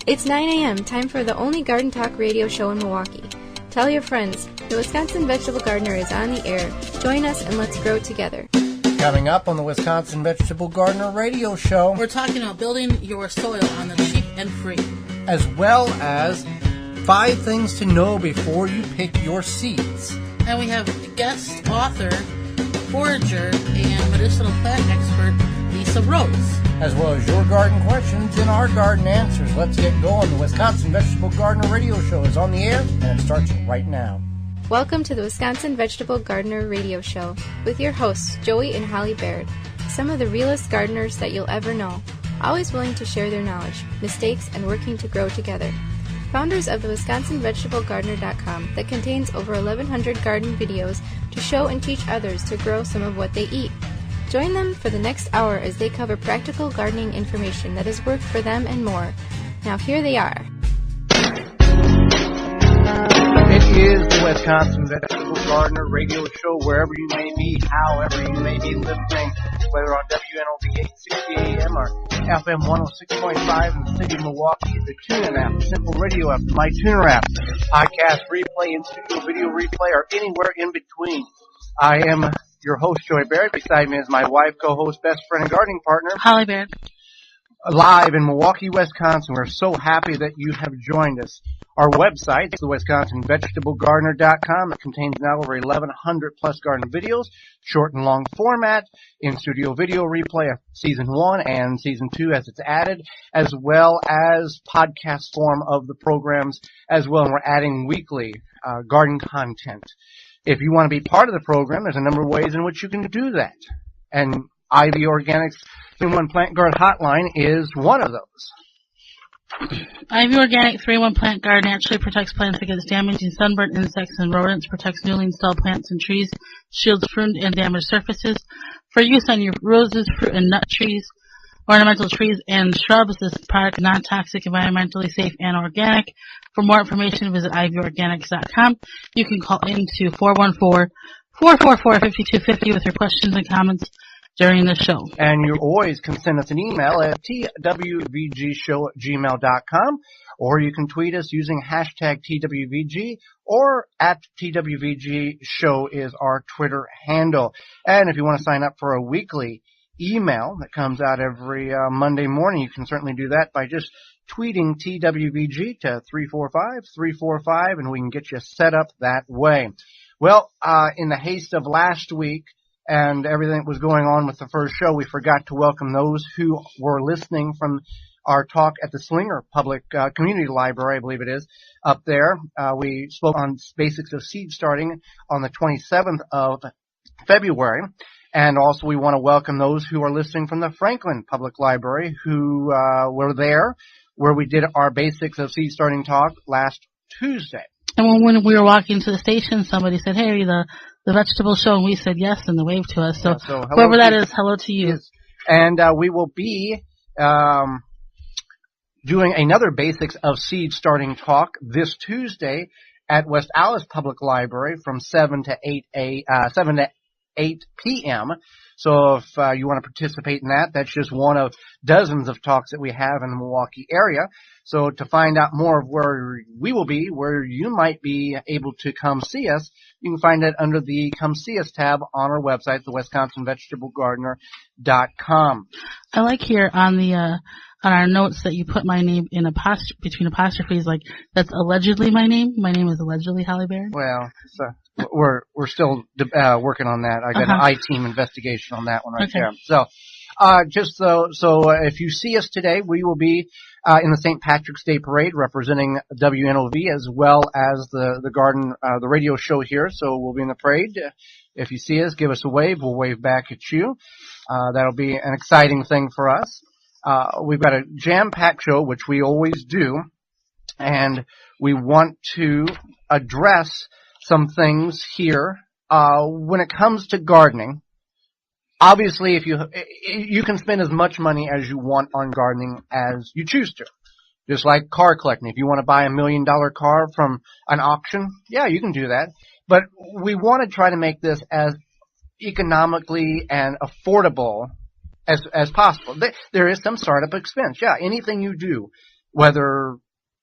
It's 9 a.m., time for the only garden talk radio show in Milwaukee. Tell your friends, the Wisconsin Vegetable Gardener is on the air. Join us and let's grow together. Coming up on the Wisconsin Vegetable Gardener radio show, we're talking about building your soil on the cheap and free. As well as 5 things to know before you pick your seeds. And we have guest author, forager, and medicinal plant expert, Lisa Rose. As well as your garden questions and our garden answers. Let's get going. The Wisconsin Vegetable Gardener radio show is on the air, and it starts right now. Welcome to the Wisconsin Vegetable Gardener radio show with your hosts, Joey and Holly Baird, some of the realest gardeners that you'll ever know, always willing to share their knowledge, mistakes, and working to grow together. Founders of the WisconsinVegetableGardener.com that contains over 1,100 garden videos to show and teach others to grow some of what they eat. Join them for the next hour as they cover practical gardening information that has worked for them and more. Now here they are. It is the Wisconsin Vegetable Gardener radio show, wherever you may be, however you may be listening, whether on WNOV 860 AM or FM 106.5 in the city of Milwaukee, the TuneIn app, the Simple Radio app, the MyTuner app, podcast replay, and studio video replay, or anywhere in between. I am your host, Joey Baird. Beside me is my wife, co-host, best friend, and gardening partner, Holly Baird. Live in Milwaukee, Wisconsin. We're so happy that you have joined us. Our website is the WisconsinVegetableGardener.com. It contains now over 1,100 plus garden videos, short and long format, in-studio video replay of Season 1 and Season 2 as it's added, as well as podcast form of the programs as well. And we're adding weekly garden content. If you want to be part of the program, there's a number of ways in which you can do that. And Ivy Organics 3-in-1 Plant Guard Hotline is one of those. Ivy Organic 3-in-1 Plant Guard naturally protects plants against damaging sunburn, insects, and rodents, protects newly installed plants and trees, shields pruned and damaged surfaces. For use on your roses, fruit, and nut trees, ornamental trees, and shrubs, this product is non-toxic, environmentally safe, and organic. For more information, visit ivyorganics.com. You can call into 414-444-5250 with your questions and comments during the show. And you always can send us an email at twvgshow@gmail.com, or you can tweet us using hashtag TWVG, or at TWVG Show is our Twitter handle. And if you want to sign up for a weekly email that comes out every Monday morning, you can certainly do that by just tweeting TWVG to 345-345, and we can get you set up that way. Well, in the haste of last week and everything that was going on with the first show, we forgot to welcome those who were listening from our talk at the Slinger Public Community Library, I believe it is, up there. We spoke on basics of seed starting on the 27th of February. And also we want to welcome those who are listening from the Franklin Public Library who were there, where we did our basics of seed starting talk last Tuesday. And when we were walking to the station, somebody said, hey, the vegetable show, and we said yes, and they waved to us. So, yeah, so whoever that is, hello to you. Yes. And we will be doing another basics of seed starting talk this Tuesday at West Allis Public Library from 7 to 8 p.m. So if you want to participate in that, that's just one of dozens of talks that we have in the Milwaukee area. So to find out more of where we will be, where you might be able to come see us, you can find it under the Come See Us tab on our website, the WisconsinVegetableGardener.com. I like here on the on our notes that you put my name in between apostrophes, like that's allegedly my name. My name is allegedly Holly Baird. Well, so we're still working on that. I got an I-team investigation on that one right there. So just so if you see us today, we will be in the St. Patrick's Day Parade representing WNOV as well as the garden, the radio show here. So we'll be in the parade. If you see us, give us a wave. We'll wave back at you. That'll be an exciting thing for us. We've got a jam-packed show, which we always do, and we want to address some things here. When it comes to gardening, obviously, if you can spend as much money as you want on gardening as you choose to. Just like car collecting. If you want to buy $1 million car from an auction, yeah, you can do that. But we want to try to make this as economically and affordable as possible. There is some startup expense. Yeah, anything you do whether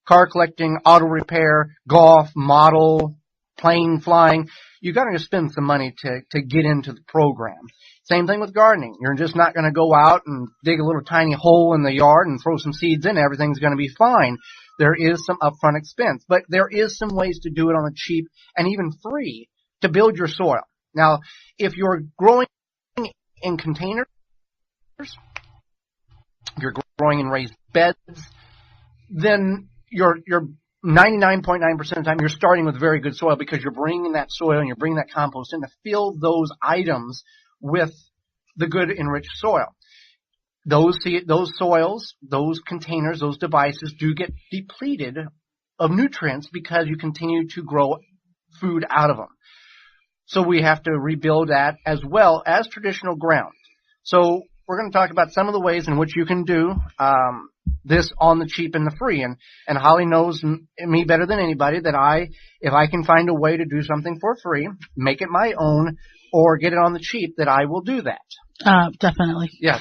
car collecting, auto repair, golf, model, plane flying, you got to spend some money to get into the program. Same thing with gardening. You're just not going to go out and dig a little tiny hole in the yard and throw some seeds in. Everything's going to be fine. There is some upfront expense, but there is some ways to do it on the cheap and even free to build your soil. Now, if you're growing in containers, if you're growing in raised beds, then you're 99.9% of the time you're starting with very good soil because you're bringing that soil and you're bringing that compost in to fill those items with the good enriched soil. Those soils, those containers, those devices do get depleted of nutrients because you continue to grow food out of them. So we have to rebuild that as well as traditional ground. So we're going to talk about some of the ways in which you can do this on the cheap and the free. And Holly knows me better than anybody that if I can find a way to do something for free, make it my own, or get it on the cheap, that I will do that. Definitely. Yeah.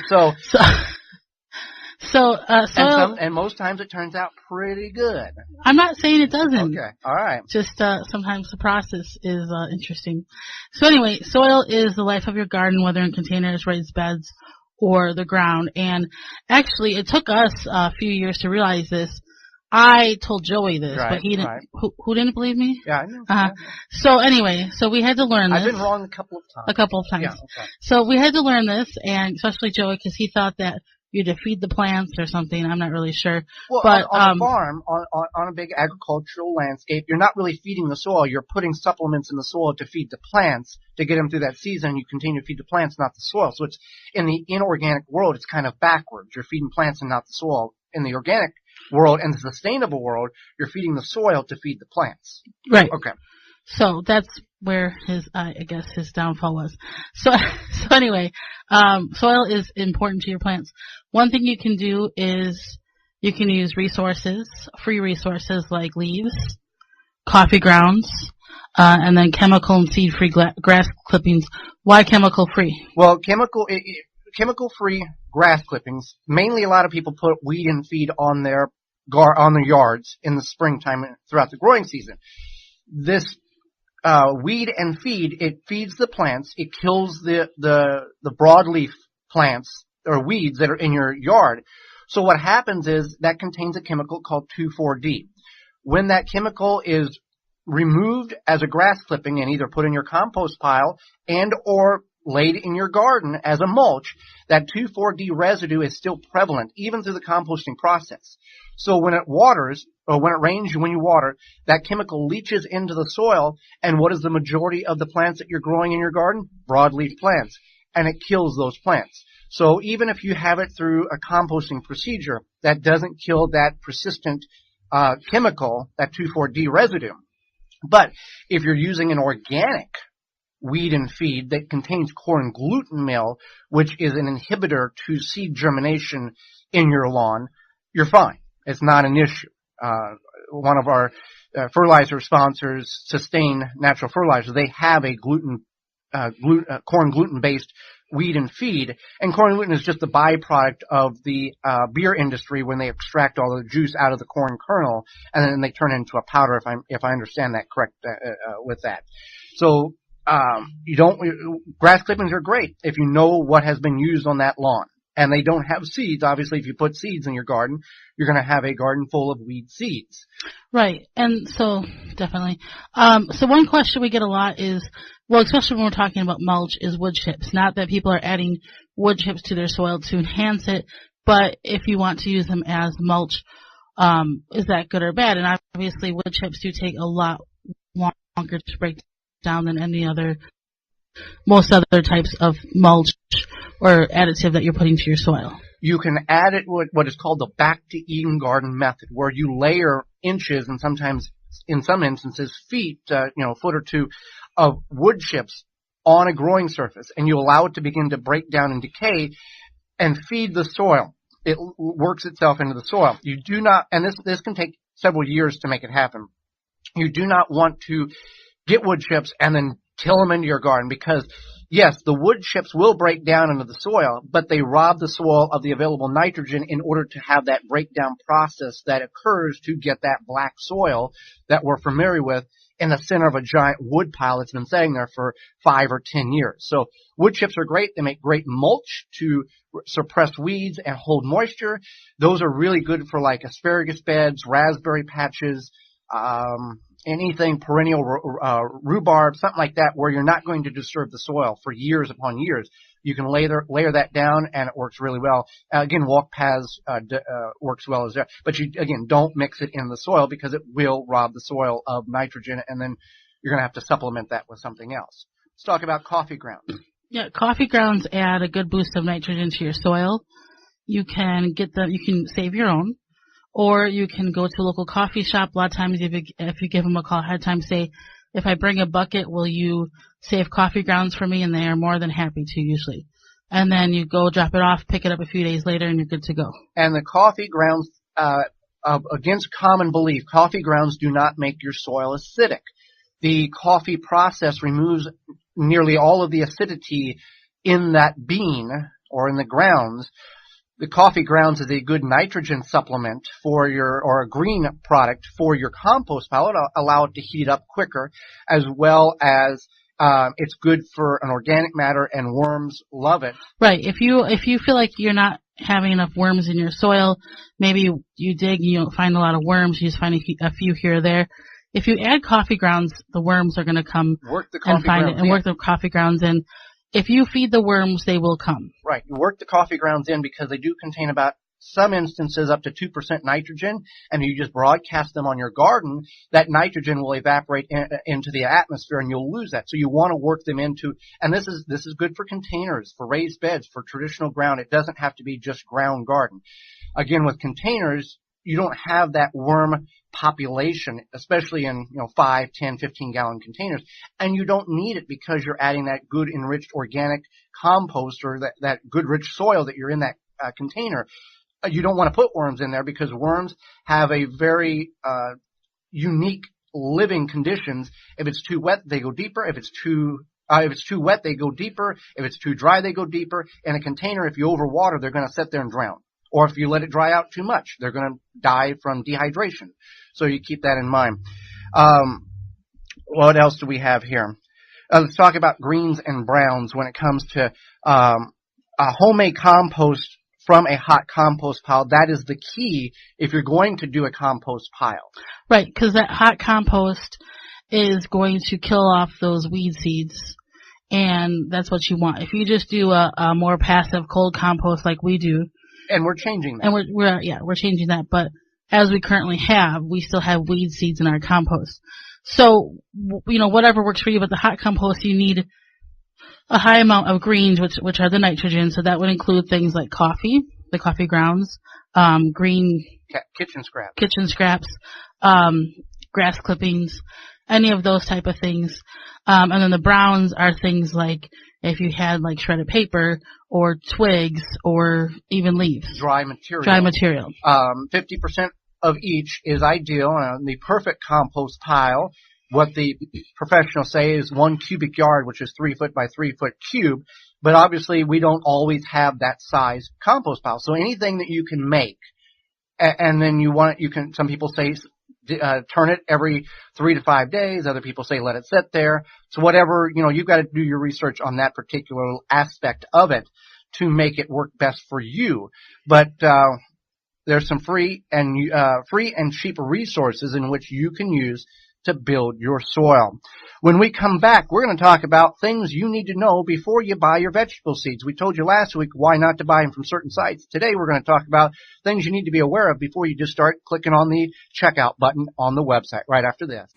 And most times it turns out pretty good. I'm not saying it doesn't. Okay. All right. Just sometimes the process is interesting. So anyway, soil is the life of your garden, whether in containers, raised beds, or the ground. And actually, it took us a few years to realize this. I told Joey this, but he didn't. Right. Who didn't believe me? Yeah, I know. So anyway, we had to learn this. I've been wrong a couple of times. Yeah, okay. So we had to learn this, and especially Joey, because he thought that you had to feed the plants or something. I'm not really sure. Well, but on a farm, on a big agricultural landscape, you're not really feeding the soil. You're putting supplements in the soil to feed the plants to get them through that season. You continue to feed the plants, not the soil. So it's in the inorganic world, it's kind of backwards. You're feeding plants and not the soil. In the organic world and the sustainable world, you're feeding the soil to feed the plants. Right. Okay. So that's where his downfall was. So anyway, soil is important to your plants. One thing you can do is you can use free resources like leaves, coffee grounds, and then chemical and seed-free grass clippings. Why chemical-free? Well, chemical-free grass clippings. Mainly, a lot of people put weed and feed on their yards in the springtime throughout the growing season. This weed and feed, it feeds the plants. It kills the broadleaf plants or weeds that are in your yard. So what happens is that contains a chemical called 2,4-D. When that chemical is removed as a grass clipping and either put in your compost pile and or laid in your garden as a mulch, that 2,4-D residue is still prevalent even through the composting process. So when it waters, or when it rains, when you water, that chemical leaches into the soil, and what is the majority of the plants that you're growing in your garden? Broadleaf plants. And it kills those plants. So even if you have it through a composting procedure, that doesn't kill that persistent chemical, that 2,4-D residue. But if you're using an organic weed and feed that contains corn gluten meal, which is an inhibitor to seed germination in your lawn, you're fine. It's not an issue. One of our fertilizer sponsors, Sustain Natural Fertilizer, they have a corn gluten-based weed and feed, and corn gluten is just the byproduct of the beer industry when they extract all the juice out of the corn kernel, and then they turn it into a powder. If I understand that correct with that. So grass clippings are great if you know what has been used on that lawn. And they don't have seeds. Obviously, if you put seeds in your garden, you're going to have a garden full of weed seeds. Right. And so, definitely. So one question we get a lot is, well, especially when we're talking about mulch, is wood chips. Not that people are adding wood chips to their soil to enhance it, but if you want to use them as mulch, is that good or bad? And obviously, wood chips do take a lot longer to break down than most other types of mulch or additive that you're putting to your soil. You can add it with what is called the back to Eden garden method, where you layer inches and sometimes, in some instances, feet, a foot or two of wood chips on a growing surface, and you allow it to begin to break down and decay and feed the soil. It works itself into the soil. You do not, and this can take several years to make it happen. You do not want to get wood chips and then till them into your garden, because yes, the wood chips will break down into the soil, but they rob the soil of the available nitrogen in order to have that breakdown process that occurs to get that black soil that we're familiar with in the center of a giant wood pile that's been sitting there for 5 or 10 years. So wood chips are great. They make great mulch to suppress weeds and hold moisture. Those are really good for like asparagus beds, raspberry patches, anything perennial, rhubarb, something like that, where you're not going to disturb the soil for years upon years. You can layer that down, and it works really well. Again, walk paths works well as that. But you, again, don't mix it in the soil because it will rob the soil of nitrogen, and then you're going to have to supplement that with something else. Let's talk about coffee grounds. Yeah, coffee grounds add a good boost of nitrogen to your soil. You can get them. You can save your own. Or you can go to a local coffee shop. A lot of times if you give them a call ahead of time, say, if I bring a bucket, will you save coffee grounds for me? And they are more than happy to usually. And then you go drop it off, pick it up a few days later, and you're good to go. And the coffee grounds, against common belief, coffee grounds do not make your soil acidic. The coffee process removes nearly all of the acidity in that bean or in the grounds. The coffee grounds is a good nitrogen supplement for or a green product for your compost pile. It'll allow it to heat up quicker, as well as it's good for an organic matter, and worms love it. Right. If you feel like you're not having enough worms in your soil, maybe you dig and you don't find a lot of worms, you just find a few here or there. If you add coffee grounds, the worms are going to come and find it and work the coffee grounds in. If you feed the worms, they will come. Right. You work the coffee grounds in because they do contain about some instances up to 2% nitrogen, and you just broadcast them on your garden, that nitrogen will evaporate into the atmosphere and you'll lose that. So you want to work them into, and this is good for containers, for raised beds, for traditional ground. It doesn't have to be just ground garden. Again, with containers, you don't have that worm population, especially in 5, 10, 15-gallon containers, and you don't need it because you're adding that good enriched organic compost or that good rich soil that you're in that container. You don't want to put worms in there because worms have a very unique living conditions. If it's too wet, they go deeper. If it's too wet, they go deeper. If it's too dry, they go deeper. In a container, if you overwater, they're going to sit there and drown. Or if you let it dry out too much, they're going to die from dehydration. So you keep that in mind. What else do we have here? Let's talk about greens and browns when it comes to a homemade compost from a hot compost pile. That is the key if you're going to do a compost pile. Right, because that hot compost is going to kill off those weed seeds, and that's what you want. If you just do a more passive cold compost like we do, and we're changing that. And we're changing that. But as we currently have, we still have weed seeds in our compost. So, whatever works for you. But the hot compost, you need a high amount of greens, which are the nitrogen. So that would include things like coffee, the coffee grounds, green kitchen scraps, grass clippings, any of those type of things. And then the browns are things like if you had like shredded paper or twigs or even leaves. Dry material. 50% of each is ideal. The perfect compost pile, what the professionals say, is 1 cubic yard, which is 3 foot by 3 foot cube. But obviously we don't always have that size compost pile. So anything that you can make, and then some people say turn it every 3 to 5 days. Other people say let it sit there. So whatever, you've got to do your research on that particular aspect of it to make it work best for you. But there's some free and cheap resources in which you can use to build your soil. When we come back, we're going to talk about things you need to know before you buy your vegetable seeds. We told you last week why not to buy them from certain sites. Today we're going to talk about things you need to be aware of before you just start clicking on the checkout button on the website right after this.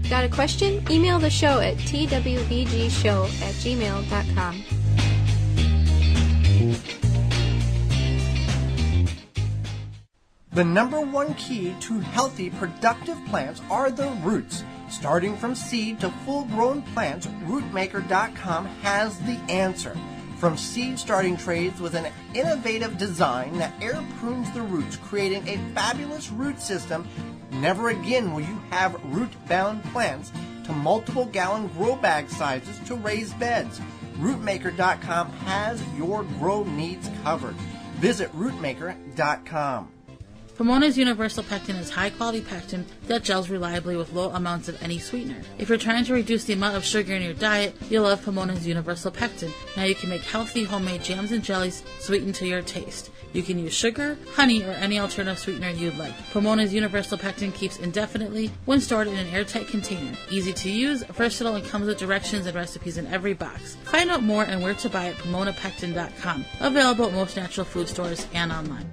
Got a question? Email the show at twvgshow@gmail.com. The number one key to healthy, productive plants are the roots. Starting from seed to full-grown plants, rootmaker.com has the answer. From seed starting trays with an innovative design that air prunes the roots, creating a fabulous root system, never again will you have root-bound plants, to multiple gallon grow bag sizes to raised beds. Rootmaker.com has your grow needs covered. Visit rootmaker.com. Pomona's Universal Pectin is high-quality pectin that gels reliably with low amounts of any sweetener. If you're trying to reduce the amount of sugar in your diet, you'll love Pomona's Universal Pectin. Now you can make healthy homemade jams and jellies sweetened to your taste. You can use sugar, honey, or any alternative sweetener you'd like. Pomona's Universal Pectin keeps indefinitely when stored in an airtight container. Easy to use, versatile, and comes with directions and recipes in every box. Find out more and where to buy at PomonaPectin.com. Available at most natural food stores and online.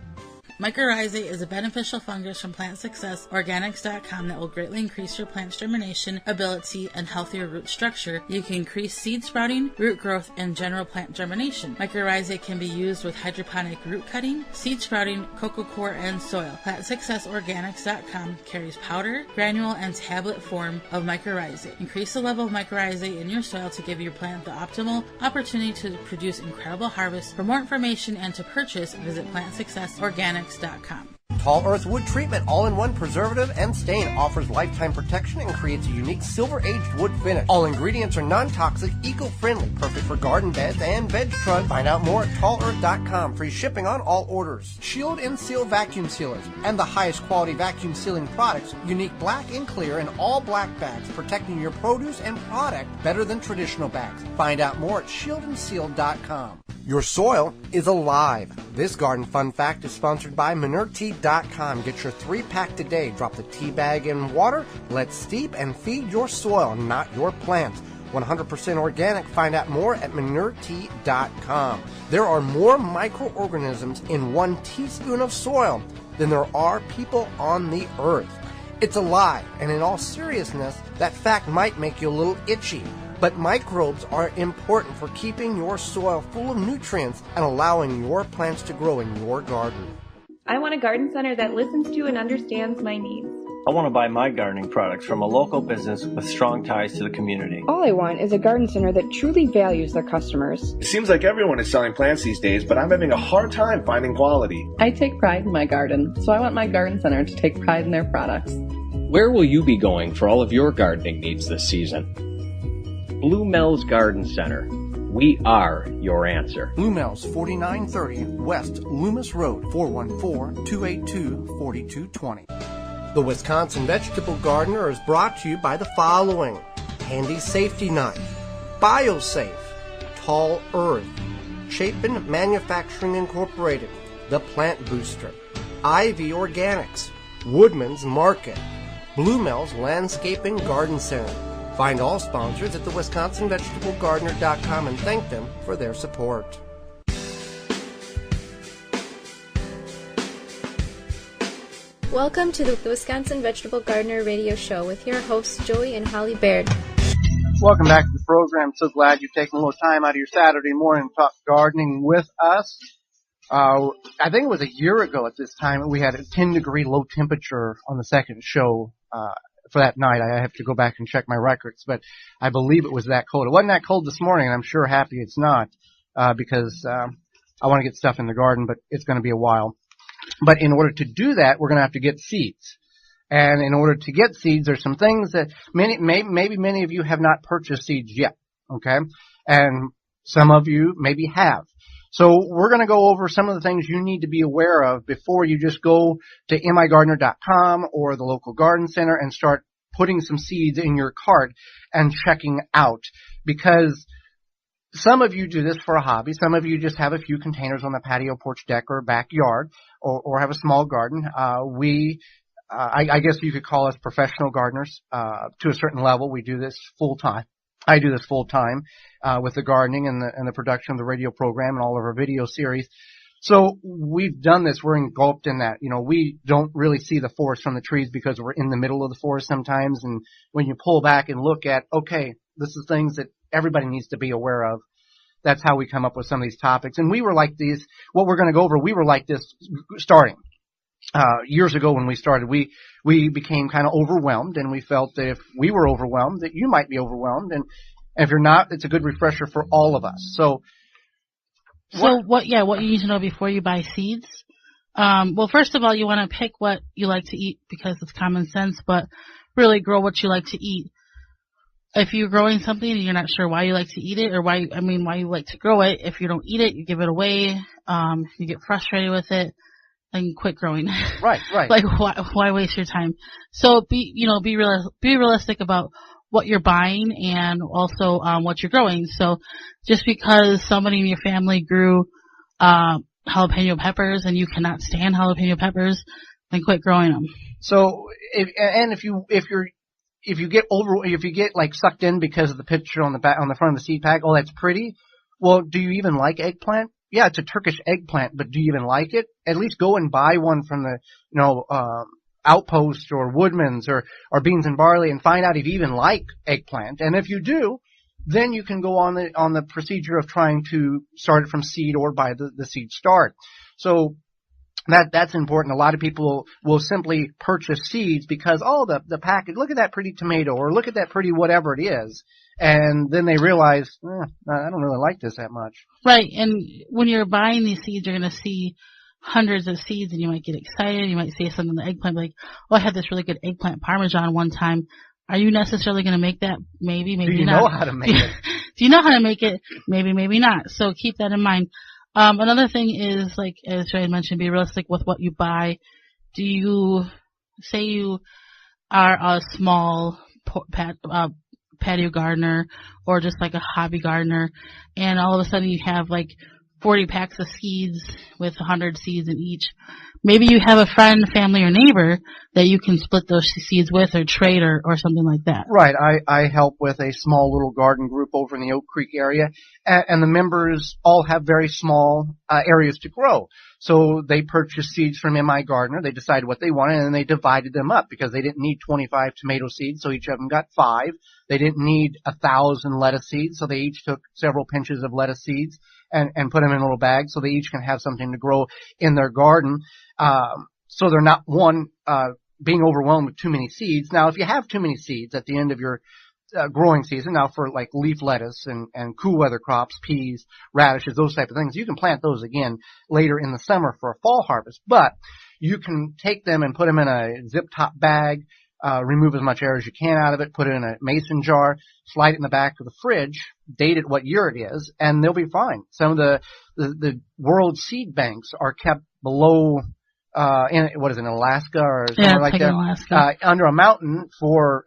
Mycorrhizae is a beneficial fungus from PlantSuccessOrganics.com that will greatly increase your plant's germination ability and healthier root structure. You can increase seed sprouting, root growth, and general plant germination. Mycorrhizae can be used with hydroponic root cutting, seed sprouting, cocoa coir, and soil. PlantSuccessOrganics.com carries powder, granule, and tablet form of mycorrhizae. Increase the level of mycorrhizae in your soil to give your plant the optimal opportunity to produce incredible harvests. For more information and to purchase, visit PlantSuccessOrganics.com. Tall Earth Wood Treatment All-in-One Preservative and Stain offers lifetime protection and creates a unique silver-aged wood finish. All ingredients are non-toxic, eco-friendly, perfect for garden beds and veg trucks. Find out more at tallearth.com. Free shipping on all orders. Shield and Seal Vacuum Sealers and the highest quality vacuum sealing products. Unique black and clear and all black bags, protecting your produce and product better than traditional bags. Find out more at shieldandseal.com. Your soil is alive. This garden fun fact is sponsored by ManureTea.com. Get your 3-pack today. Drop the tea bag in water, let steep, and feed your soil, not your plants. 100% organic. Find out more at ManureTea.com. There are more microorganisms in 1 teaspoon of soil than there are people on the earth. It's alive, and in all seriousness, that fact might make you a little itchy. But microbes are important for keeping your soil full of nutrients and allowing your plants to grow in your garden. I want a garden center that listens to and understands my needs. I want to buy my gardening products from a local business with strong ties to the community. All I want is a garden center that truly values their customers. It seems like everyone is selling plants these days, but I'm having a hard time finding quality. I take pride in my garden, so I want my garden center to take pride in their products. Where will you be going for all of your gardening needs this season? Blue Mel's Garden Center. We are your answer. Blue Mel's, 4930 West Loomis Road, 414-282-4220. The Wisconsin Vegetable Gardener is brought to you by the following: Handy Safety Knife, BioSafe, Tall Earth, Chapin Manufacturing Incorporated, The Plant Booster, Ivy Organics, Woodman's Market, Blue Mel's Landscaping Garden Center. Find all sponsors at the WisconsinVegetableGardener.com and thank them for their support. Welcome to the Wisconsin Vegetable Gardener Radio Show with your hosts Joey and Holly Baird. Welcome back to the program. So glad you've taken a little time out of your Saturday morning to talk gardening with us. I think it was a year ago at this time we had a 10-degree low temperature on the second show for that night. I have to go back and check my records, but I believe it was that cold. It wasn't that cold this morning, and I'm sure happy it's not, because I want to get stuff in the garden, but it's going to be a while. But in order to do that, we're going to have to get seeds. And in order to get seeds, there's some things that maybe many of you have not purchased seeds yet, okay? And some of you maybe have. So we're going to go over some of the things you need to be aware of before you just go to migardener.com or the local garden center and start putting some seeds in your cart and checking out. Because some of you do this for a hobby. Some of you just have a few containers on the patio, porch, deck, or backyard, or have a small garden. I guess you could call us professional gardeners to a certain level. We do this full time. I do this full time with the gardening and the production of the radio program and all of our video series. So we've done this. We're engulfed in that. You know, we don't really see the forest from the trees because we're in the middle of the forest sometimes. And when you pull back and look at, okay, this is things that everybody needs to be aware of. That's how we come up with some of these topics. And we were like these, what we're going to go over, we were like this starting. Years ago when we started, we became kind of overwhelmed, and we felt that if we were overwhelmed, that you might be overwhelmed. And if you're not, it's a good refresher for all of us. So So what you need to know before you buy seeds. Well, first of all, you want to pick what you like to eat because it's common sense, but really grow what you like to eat. If you're growing something and you're not sure why you like to eat it or why you like to grow it, if you don't eat it, you give it away, you get frustrated with it, then quit growing. Right. Like, why waste your time? So be realistic about what you're buying and also what you're growing. So just because somebody in your family grew jalapeno peppers and you cannot stand jalapeno peppers, then quit growing them. So if you get like sucked in because of the picture on the front of the seed pack, oh, that's pretty. Well, do you even like eggplant? Yeah, it's a Turkish eggplant, but do you even like it? At least go and buy one from the Outpost or Woodman's or Beans and Barley and find out if you even like eggplant. And if you do, then you can go on the procedure of trying to start it from seed or buy the seed start. So that's important. A lot of people will simply purchase seeds because, the package, look at that pretty tomato or look at that pretty whatever it is. And then they realize, I don't really like this that much. Right. And when you're buying these seeds, you're going to see hundreds of seeds and you might get excited. You might say something to eggplant like, I had this really good eggplant parmesan one time. Are you necessarily going to make that? Maybe not. Do you know how to make it? Do you know how to make it? Maybe not. So keep that in mind. Another thing is, like, as I mentioned, be realistic with what you buy. Do you, say you are a small patio gardener or just like a hobby gardener and all of a sudden you have like 40 packs of seeds with 100 seeds in each. Maybe you have a friend, family, or neighbor that you can split those seeds with or trade or something like that. Right. I help with a small little garden group over in the Oak Creek area, and the members all have very small areas to grow. So they purchased seeds from MI Gardener. They decided what they wanted, and they divided them up because they didn't need 25 tomato seeds, so each of them got 5. They didn't need 1,000 lettuce seeds, so they each took several pinches of lettuce seeds and put them in little bags so they each can have something to grow in their garden. So they're not, being overwhelmed with too many seeds. Now, if you have too many seeds at the end of your growing season, now for like leaf lettuce and cool weather crops, peas, radishes, those type of things, you can plant those again later in the summer for a fall harvest. But you can take them and put them in a zip top bag, remove as much air as you can out of it, put it in a mason jar, slide it in the back of the fridge, date it what year it is, and they'll be fine. Some of the world seed banks are kept below in Alaska or somewhere like that, Alaska. Under a mountain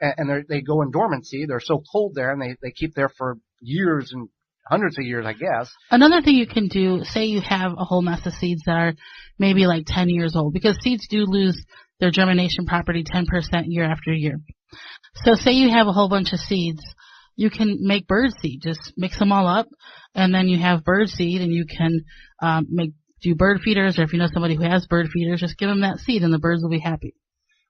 and they go in dormancy. They're so cold there, and they keep there for years and hundreds of years, I guess. Another thing you can do, say you have a whole mess of seeds that are maybe like 10 years old, because seeds do lose their germination property 10% year after year. So say you have a whole bunch of seeds, you can make bird seed. Just mix them all up, and then you have bird seed, and you can do bird feeders, or if you know somebody who has bird feeders, just give them that seed, and the birds will be happy.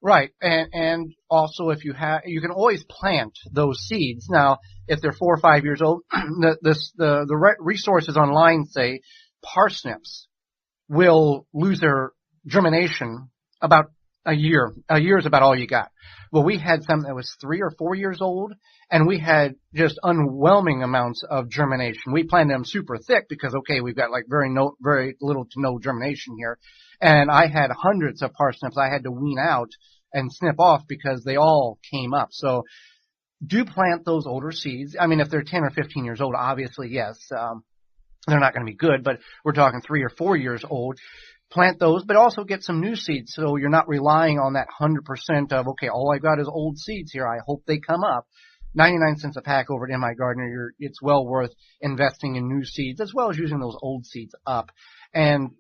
Right, and also if you can always plant those seeds. Now, if they're 4 or 5 years old, the resources online say parsnips will lose their germination about a year. A year is about all you got. Well, we had some that was 3 or 4 years old, and we had just underwhelming amounts of germination. We planted them super thick because, we've got like very little to no germination here. And I had hundreds of parsnips I had to wean out and snip off because they all came up. So do plant those older seeds. I mean, if they're 10 or 15 years old, obviously, yes, they're not going to be good, but we're talking 3 or 4 years old. Plant those, but also get some new seeds so you're not relying on that 100% of, all I got is old seeds here. I hope they come up. 99 cents a pack over at MI Gardener. It's well worth investing in new seeds as well as using those old seeds up. And,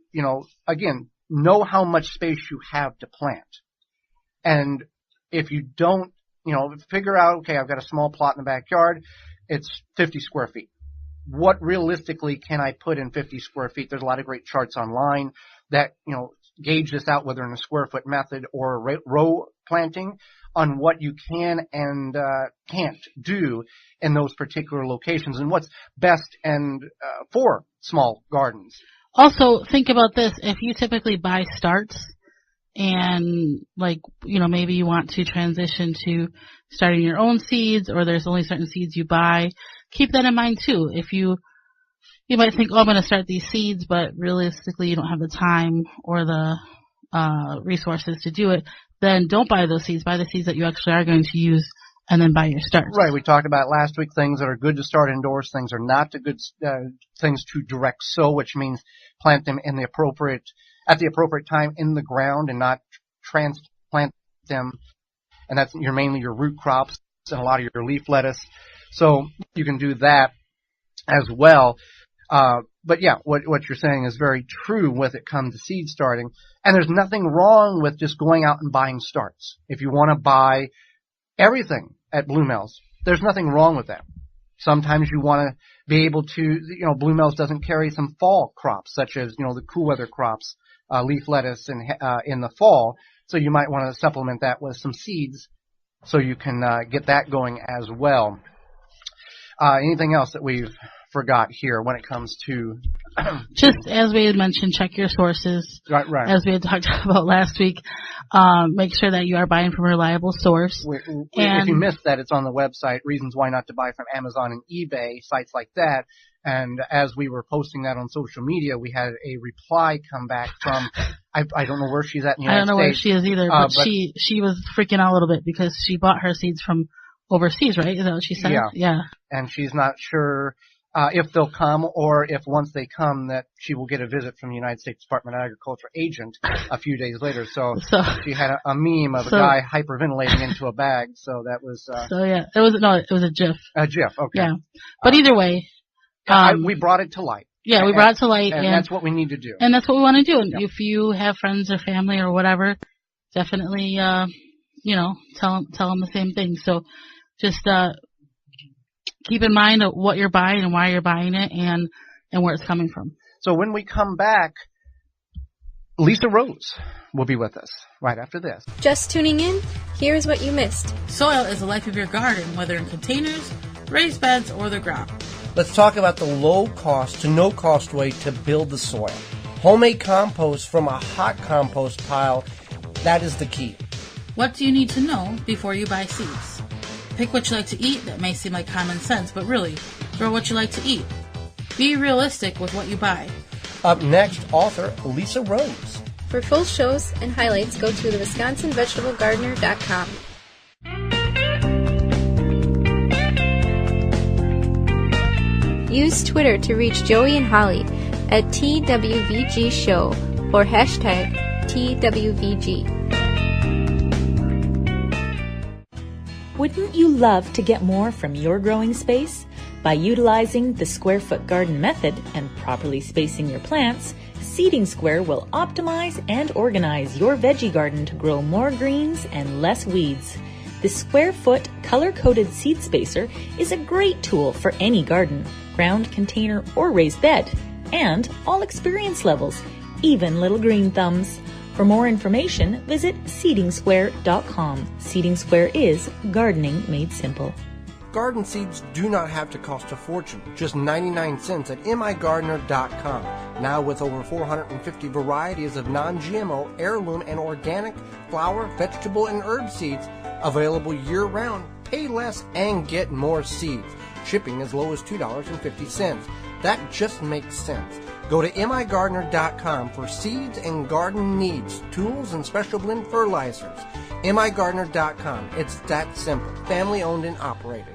again, know how much space you have to plant. And if you don't, figure out, I've got a small plot in the backyard. It's 50 square feet. What realistically can I put in 50 square feet? There's a lot of great charts online that, gauge this out, whether in a square foot method or row planting, on what you can and can't do in those particular locations and what's best and for small gardens. Also, think about this. If you typically buy starts and, maybe you want to transition to starting your own seeds, or there's only certain seeds you buy, keep that in mind too. If you you might think, oh, I'm going to start these seeds, but realistically you don't have the time or the resources to do it, then don't buy those seeds. Buy the seeds that you actually are going to use, and then buy your starts. Right. We talked about last week things that are good to start indoors, things are not good things to direct sow, which means plant them at the appropriate time in the ground and not transplant them. And that's mainly your root crops and a lot of your leaf lettuce. So you can do that as well. But yeah, what you're saying is very true when it comes to seed starting. And there's nothing wrong with just going out and buying starts. If you want to buy everything at Blue Mills, there's nothing wrong with that. Sometimes you want to be able to, Blue Mills doesn't carry some fall crops, such as, the cool weather crops, leaf lettuce in the fall. So you might want to supplement that with some seeds so you can get that going as well. Anything else that we've forgot here when it comes to just as we had mentioned, check your sources. Right. As we had talked about last week, make sure that you are buying from a reliable source. If you missed that, it's on the website, Reasons Why Not to Buy from Amazon and eBay, sites like that. And as we were posting that on social media, we had a reply come back from, I don't know where she's at in the United States. I don't know where she is either, but she was freaking out a little bit because she bought her seeds from overseas, right? Is that what she said? Yeah. And she's not sure if they'll come, or if once they come that she will get a visit from the United States Department of Agriculture agent a few days later. So she had a meme of a guy hyperventilating into a bag. So that was. It was a GIF. A GIF. Okay. Yeah. But either way. We brought it to light. Yeah, we brought it to light. And that's what we need to do. And that's what we want to do. And if you have friends or family or whatever, definitely, tell them the same thing. So just, keep in mind what you're buying and why you're buying it and where it's coming from. So when we come back, Lisa Rose will be with us right after this. Just tuning in? Here's what you missed. Soil is the life of your garden, whether in containers, raised beds, or the ground. Let's talk about the low-cost to no-cost way to build the soil. Homemade compost from a hot compost pile, that is the key. What do you need to know before you buy seeds? Pick what you like to eat. That may seem like common sense, but really, grow what you like to eat. Be realistic with what you buy. Up next, author Lisa Rose. For full shows and highlights, go to thewisconsinvegetablegardener.com. Use Twitter to reach Joey and Holly at TWVG Show or hashtag TWVG. Wouldn't you love to get more from your growing space? By utilizing the square foot garden method and properly spacing your plants, Seeding Square will optimize and organize your veggie garden to grow more greens and less weeds. The square foot color-coded seed spacer is a great tool for any garden, ground container, or raised bed, and all experience levels, even little green thumbs. For more information, visit seedingsquare.com. Seeding Square is gardening made simple. Garden seeds do not have to cost a fortune, just 99 cents at migardener.com. Now with over 450 varieties of non-GMO, heirloom, and organic flower, vegetable, and herb seeds available year-round. Pay less and get more seeds. Shipping as low as $2.50. That just makes sense. Go to migardener.com for seeds and garden needs, tools, and special blend fertilizers. migardener.com. It's that simple. Family owned and operated.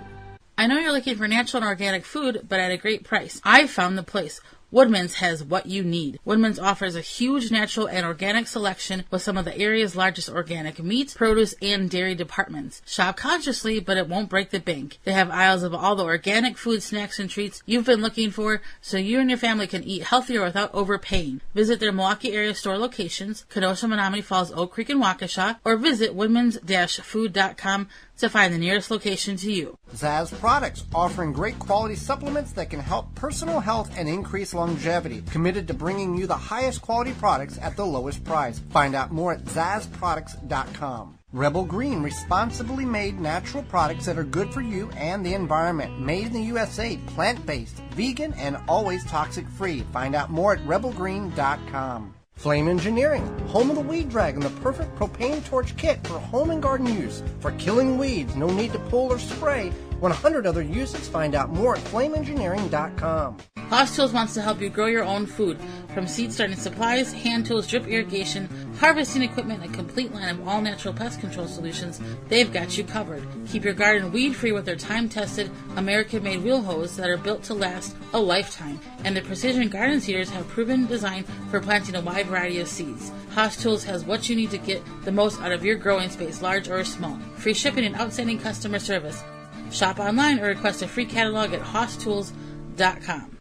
I know you're looking for natural and organic food, but at a great price. I've found the place. Woodman's has what you need. Woodman's offers a huge natural and organic selection with some of the area's largest organic meat, produce, and dairy departments. Shop consciously, but it won't break the bank. They have aisles of all the organic food, snacks, and treats you've been looking for, so you and your family can eat healthier without overpaying. Visit their Milwaukee area store locations, Kenosha, Menominee Falls, Oak Creek, and Waukesha, or visit woodmans-food.com to find the nearest location to you. Zaz Products, offering great quality supplements that can help personal health and increase longevity. Committed to bringing you the highest quality products at the lowest price. Find out more at zazproducts.com. Rebel Green, responsibly made natural products that are good for you and the environment. Made in the USA, plant-based, vegan, and always toxic-free. Find out more at rebelgreen.com. Flame Engineering, home of the Weed Dragon, the perfect propane torch kit for home and garden use. For killing weeds, no need to pull or spray. 100 other uses. Find out more at flameengineering.com. Hoss Tools wants to help you grow your own food. From seed starting supplies, hand tools, drip irrigation, harvesting equipment, and a complete line of all-natural pest control solutions, they've got you covered. Keep your garden weed-free with their time-tested, American-made wheel hose that are built to last a lifetime. And their precision garden seeders have proven design for planting a wide variety of seeds. Hoss Tools has what you need to get the most out of your growing space, large or small. Free shipping and outstanding customer service. Shop online or request a free catalog at hosstools.com.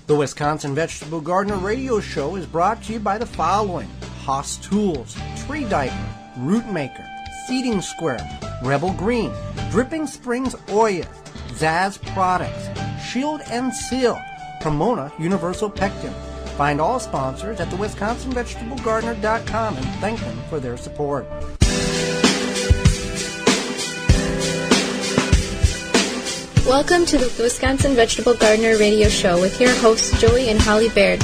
The Wisconsin Vegetable Gardener Radio Show is brought to you by the following: Hoss Tools, Tree Diaper, Root Maker, Seeding Square, Rebel Green, Dripping Springs Oil, Zaz Products, Shield and Seal, Pomona Universal Pectin. Find all sponsors at thewisconsinvegetablegardener.com and thank them for their support. Welcome to the Wisconsin Vegetable Gardener Radio Show with your hosts, Joey and Holly Baird.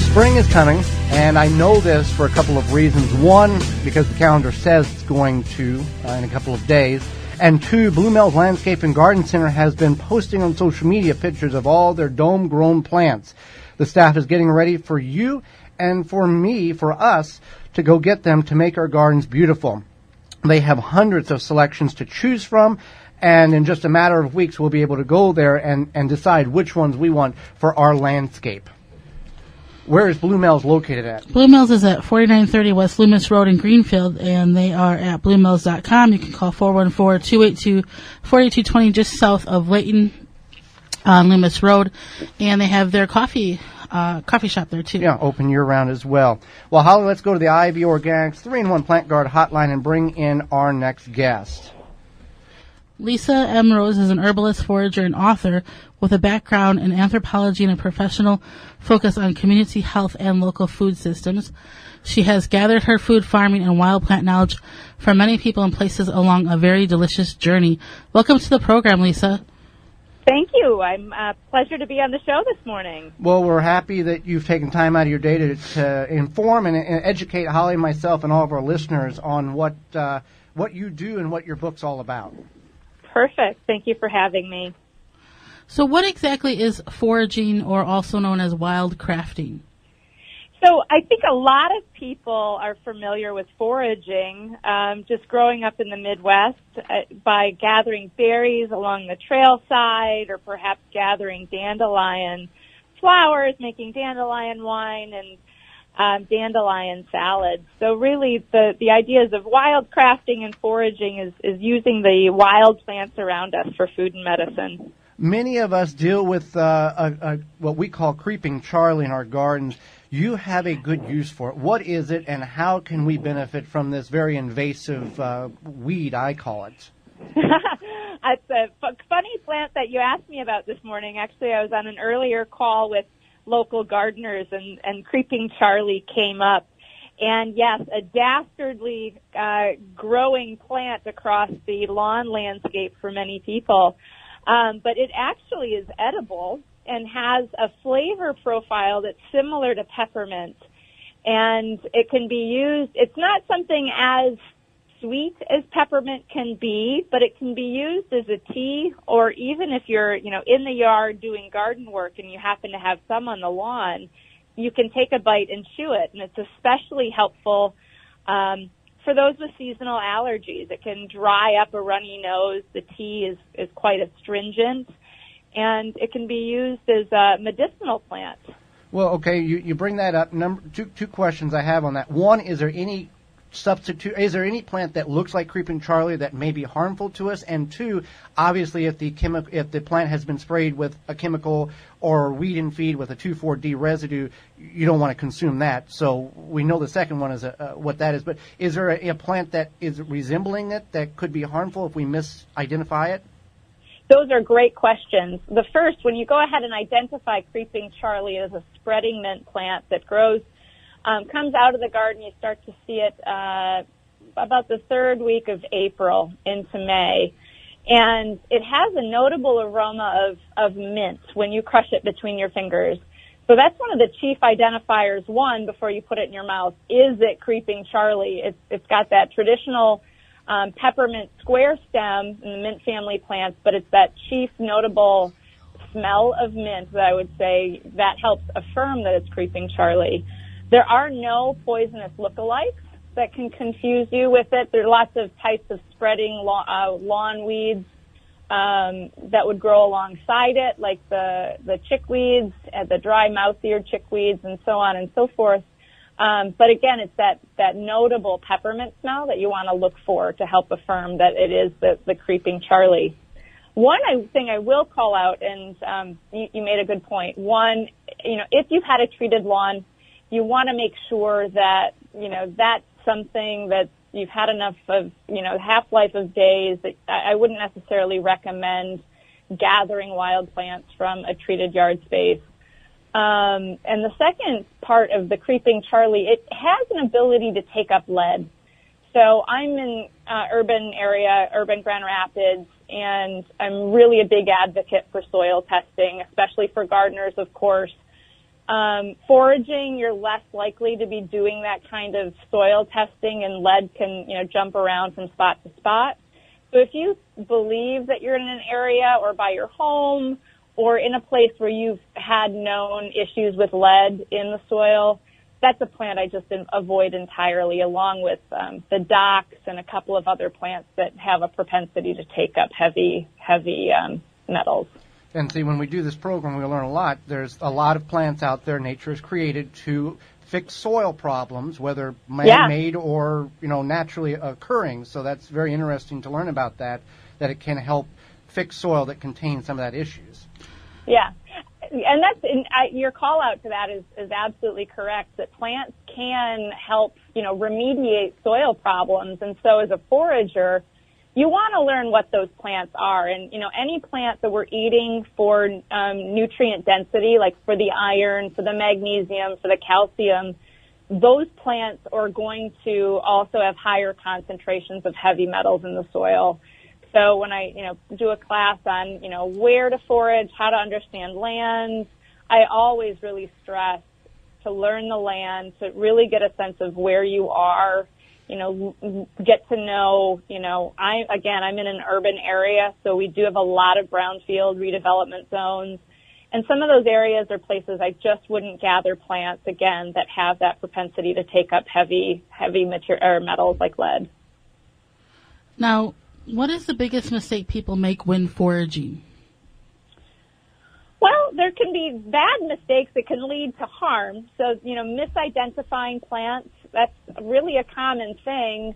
Spring is coming, and I know this for a couple of reasons. One, because the calendar says it's going to in a couple of days. And two, Blue Mel's Landscape and Garden Center has been posting on social media pictures of all their dome-grown plants. The staff is getting ready for you and for me, for us, to go get them to make our gardens beautiful. They have hundreds of selections to choose from, and in just a matter of weeks, we'll be able to go there and decide which ones we want for our landscape. Where is Blue Mel's located at? Blue Mel's is at 4930 West Loomis Road in Greenfield, and they are at bluemills.com. You can call 414-282-4220 just south of Layton on Loomis Road, and they have their coffee shop there, too. Yeah, open year-round as well. Well, Holly, let's go to the Ivy Organics 3-in-1 Plant Guard hotline and bring in our next guest. Lisa M. Rose is an herbalist, forager, and author with a background in anthropology and a professional focus on community health and local food systems. She has gathered her food, farming, and wild plant knowledge from many people and places along a very delicious journey. Welcome to the program, Lisa. Thank you. I'm pleasure to be on the show this morning. Well, we're happy that you've taken time out of your day to inform and educate Holly, myself, and all of our listeners on what you do and what your book's all about. Perfect. Thank you for having me. So what exactly is foraging, or also known as wildcrafting? So I think a lot of people are familiar with foraging, just growing up in the Midwest by gathering berries along the trail side, or perhaps gathering dandelion flowers, making dandelion wine and dandelion salads. So really the ideas of wildcrafting and foraging is using the wild plants around us for food and medicine. Many of us deal with what we call creeping Charlie in our gardens. You have a good use for it. What is it, and how can we benefit from this very invasive weed, I call it? It's a funny plant that you asked me about this morning. Actually, I was on an earlier call with local gardeners, and creeping Charlie came up. And yes, a dastardly growing plant across the lawn landscape for many people. But it actually is edible and has a flavor profile that's similar to peppermint. And it can be used, it's not something as sweet as peppermint can be, but it can be used as a tea, or even if you're, in the yard doing garden work and you happen to have some on the lawn, you can take a bite and chew it. And it's especially helpful for those with seasonal allergies. It can dry up a runny nose. The tea is quite astringent, and it can be used as a medicinal plant. Well, okay, you bring that up. Two questions I have on that. One, is there any substitute? Is there any plant that looks like creeping Charlie that may be harmful to us? And two, obviously, if the plant has been sprayed with a chemical or weed and feed with a 2,4-D residue, you don't want to consume that. So we know the second one is what that is. But is there a plant that is resembling it that could be harmful if we misidentify it? Those are great questions. The first, when you go ahead and identify creeping Charlie as a spreading mint plant that grows, comes out of the garden, you start to see it about the third week of April into May. And it has a notable aroma of mint when you crush it between your fingers. So that's one of the chief identifiers, one, before you put it in your mouth. Is it creeping Charlie? It's got that traditional peppermint square stem in the mint family plants, but it's that chief notable smell of mint that I would say that helps affirm that it's creeping Charlie. There are no poisonous lookalikes that can confuse you with it. There are lots of types of spreading lawn weeds that would grow alongside it, like the chickweeds, the dry mouse-eared chickweeds, and so on and so forth. But again, it's that notable peppermint smell that you want to look for to help affirm that it is the creeping Charlie. One thing I will call out, and you made a good point. One, if you've had a treated lawn, you want to make sure that, that's something that you've had enough of, half-life of days. That I wouldn't necessarily recommend gathering wild plants from a treated yard space. And the second part of the creeping Charlie, it has an ability to take up lead. So I'm in urban Grand Rapids, and I'm really a big advocate for soil testing, especially for gardeners, of course. Foraging, you're less likely to be doing that kind of soil testing, and lead can, jump around from spot to spot. So if you believe that you're in an area or by your home or in a place where you've had known issues with lead in the soil, that's a plant I just avoid entirely, along with the docks and a couple of other plants that have a propensity to take up heavy metals. And see, when we do this program, we learn a lot. There's a lot of plants out there nature has created to fix soil problems, whether man-made or, naturally occurring. So that's very interesting to learn about that it can help fix soil that contains some of that issues. Yeah. And your call out to that is absolutely correct, that plants can help, remediate soil problems. And so as a forager, you want to learn what those plants are. And, any plant that we're eating for nutrient density, like for the iron, for the magnesium, for the calcium, those plants are going to also have higher concentrations of heavy metals in the soil. So when I, do a class on, where to forage, how to understand land, I always really stress to learn the land, to really get a sense of where you are, get to know, I'm in an urban area, so we do have a lot of brownfield redevelopment zones. And some of those areas are places I just wouldn't gather plants, again, that have that propensity to take up heavy metals like lead. Now, what is the biggest mistake people make when foraging? Well, there can be bad mistakes that can lead to harm. So, misidentifying plants, that's really a common thing.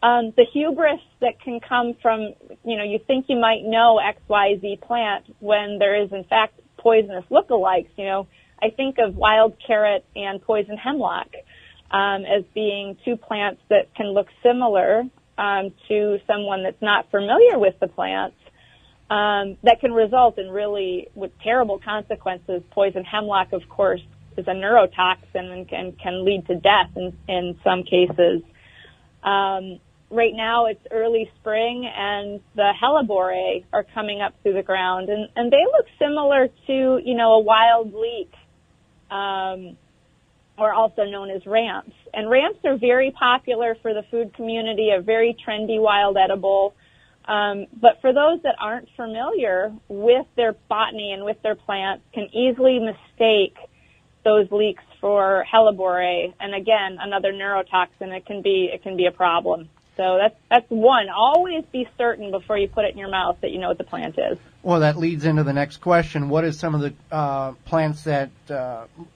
The hubris that can come from, you think you might know XYZ plant when there is, in fact, poisonous lookalikes. I think of wild carrot and poison hemlock as being two plants that can look similar to someone that's not familiar with the plants. That can result in really with terrible consequences. Poison hemlock, of course, is a neurotoxin and can lead to death in some cases. Right now it's early spring, and the hellebore are coming up through the ground, and they look similar to, a wild leek, or also known as ramps. And ramps are very popular for the food community, a very trendy wild edible. But for those that aren't familiar with their botany and with their plants, can easily mistake those leeks for hellebore. And again, another neurotoxin. It can be a problem. So that's one. Always be certain before you put it in your mouth that you know what the plant is. Well, that leads into the next question. What is some of the plants that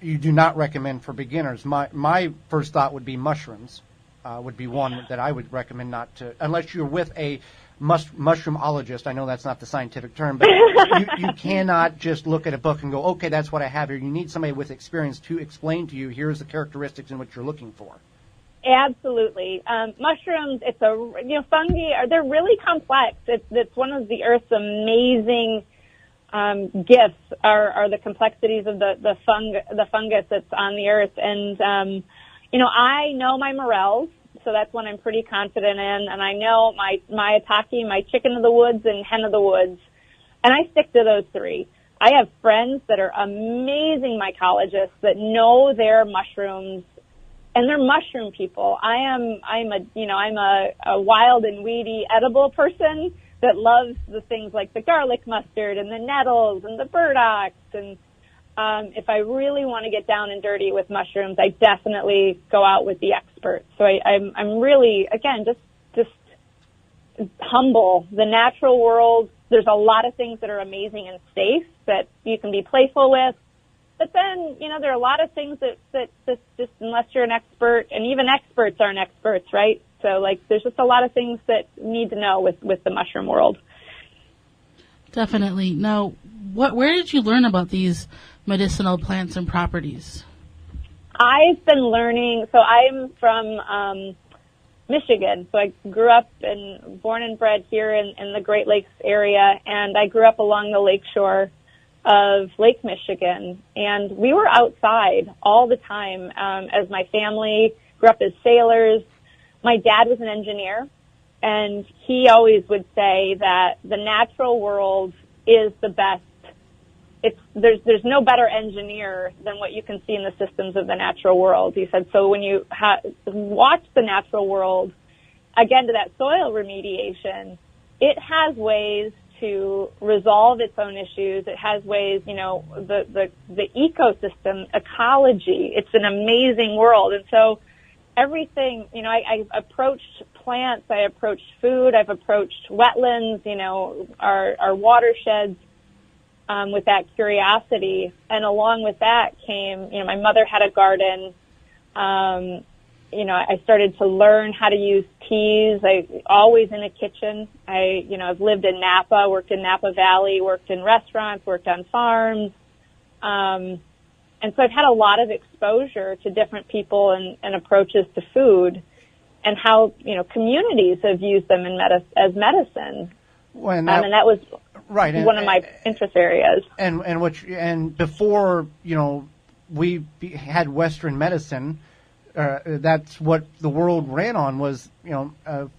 you do not recommend for beginners? My first thought would be mushrooms. Would be one that I would recommend not to, unless you're with a mushroomologist. I know that's not the scientific term, but you cannot just look at a book and go, okay, that's what I have here. You need somebody with experience to explain to you, here's the characteristics in what you're looking for. Absolutely. Mushrooms, fungi, they're really complex. It's one of the Earth's amazing gifts are the complexities of the fungus that's on the Earth. And, I know my morels, so that's one I'm pretty confident in. And I know my maitake, my chicken of the woods, and hen of the woods. And I stick to those three. I have friends that are amazing mycologists that know their mushrooms and they're mushroom people. I'm a wild and weedy edible person that loves the things like the garlic mustard and the nettles and the burdocks. And if I really want to get down and dirty with mushrooms, I definitely go out with the experts. So I'm really, again, just humble. The natural world, there's a lot of things that are amazing and safe that you can be playful with. But then, there are a lot of things that just unless you're an expert, and even experts aren't experts, right? So, there's just a lot of things that you need to know with the mushroom world. Definitely. Now, where did you learn about these medicinal plants and properties? I've been learning, so I'm from Michigan. So I grew up born and bred here in the Great Lakes area, and I grew up along the lakeshore of Lake Michigan, and we were outside all the time as my family grew up as sailors. My dad was an engineer, and he always would say that the natural world is the best. There's no better engineer than what you can see in the systems of the natural world. He said, so when you watch the natural world, again, to that soil remediation, it has ways to resolve its own issues. It has ways, the ecosystem, ecology, it's an amazing world. And so everything, I approached plants, I approached food, I've approached wetlands, our watersheds, with that curiosity. And along with that came, my mother had a garden. I started to learn how to use teas. Always in a kitchen. I've lived in Napa, worked in Napa Valley, worked in restaurants, worked on farms. And so I've had a lot of exposure to different people and approaches to food and how, communities have used them as medicine. And that was right, one of my interest areas. And before, we had Western medicine, that's what the world ran on was,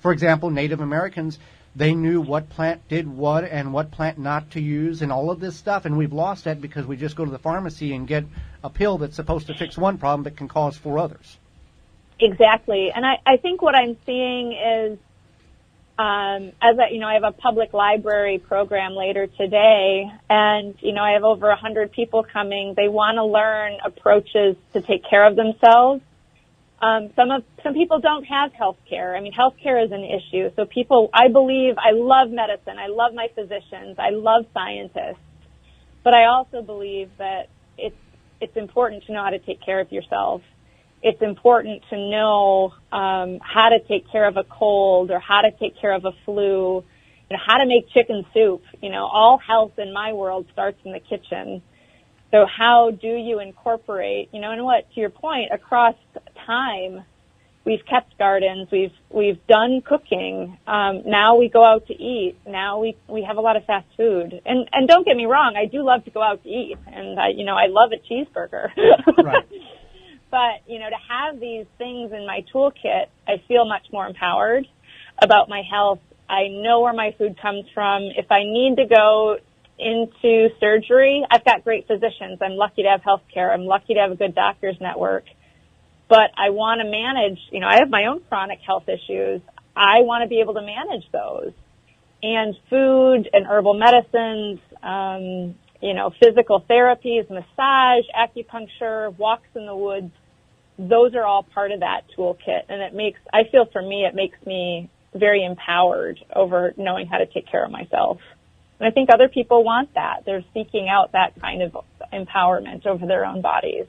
for example, Native Americans, they knew what plant did what and what plant not to use and all of this stuff. And we've lost that because we just go to the pharmacy and get a pill that's supposed to fix one problem but can cause 4 others. Exactly. And I think what I'm seeing is, I have a public library program later today, and, I have over 100 people coming. They want to learn approaches to take care of themselves. Some people don't have health care. Health care is an issue. So I love medicine. I love my physicians. I love scientists. But I also believe that it's important to know how to take care of yourself. It's important to know how to take care of a cold or how to take care of a flu, how to make chicken soup. All health in my world starts in the kitchen. So how do you incorporate, and to your point, across time, we've kept gardens, we've done cooking, now we go out to eat, now we have a lot of fast food. And don't get me wrong, I do love to go out to eat, and I love a cheeseburger. Right. But, to have these things in my toolkit, I feel much more empowered about my health. I know where my food comes from. If I need to go into surgery, I've got great physicians. I'm lucky to have health care. I'm lucky to have a good doctor's network. But I want to manage, I have my own chronic health issues. I want to be able to manage those. And food and herbal medicines, physical therapies, massage, acupuncture, walks in the woods, those are all part of that toolkit. And it makes me very empowered over knowing how to take care of myself. And I think other people want that. They're seeking out that kind of empowerment over their own bodies.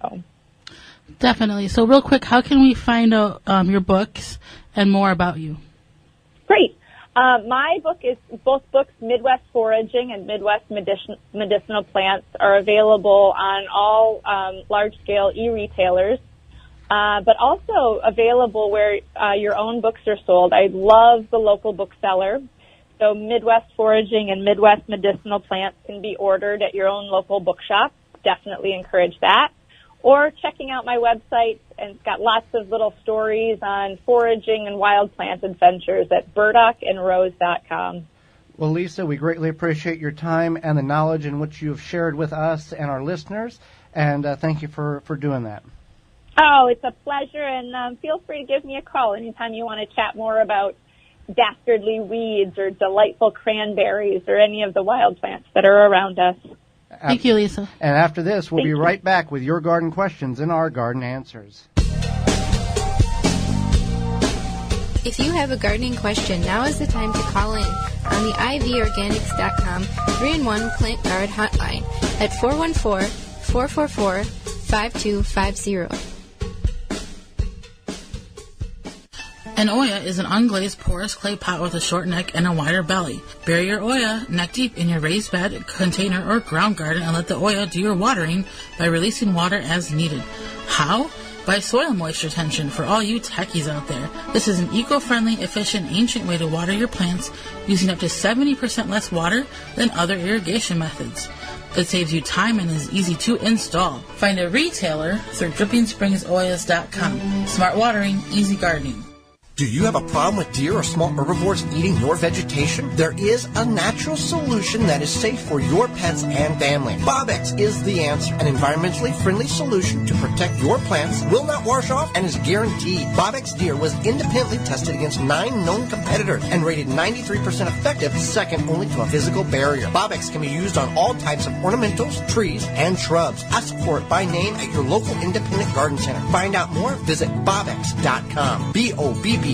So. Definitely. So real quick, how can we find out your books and more about you? Great. My book is, both books, Midwest Foraging and Midwest Medicinal Plants, are available on all large-scale e-retailers, but also available where your own books are sold. I love the local bookseller. So Midwest Foraging and Midwest Medicinal Plants can be ordered at your own local bookshop. Definitely encourage that. Or checking out my website, and it's got lots of little stories on foraging and wild plant adventures at burdockandrose.com. Well, Lisa, we greatly appreciate your time and the knowledge in which you have shared with us and our listeners, and thank you for doing that. Oh, it's a pleasure, and feel free to give me a call anytime you want to chat more about dastardly weeds or delightful cranberries or any of the wild plants that are around us. Thank you, Lisa. And after this, we'll be right back with your garden questions and our garden answers. If you have a gardening question, now is the time to call in on the ivorganics.com 3-in-1 Plant Guard hotline at 414-444-5250. An Oya is an unglazed porous clay pot with a short neck and a wider belly. Bury your Oya neck deep in your raised bed, container, or ground garden and let the Oya do your watering by releasing water as needed. How? By soil moisture tension for all you techies out there. This is an eco-friendly, efficient, ancient way to water your plants using up to 70% less water than other irrigation methods. It saves you time and is easy to install. Find a retailer through DrippingSpringsOyas.com. Smart watering, easy gardening. Do you have a problem with deer or small herbivores eating your vegetation? There is a natural solution that is safe for your pets and family. Bobex is the answer. An environmentally friendly solution to protect your plants, will not wash off, and is guaranteed. Bobex Deer was independently tested against 9 known competitors and rated 93% effective, second only to a physical barrier. Bobex can be used on all types of ornamentals, trees, and shrubs. Ask for it by name at your local independent garden center. Find out more, visit bobex.com. BOBBEX.com.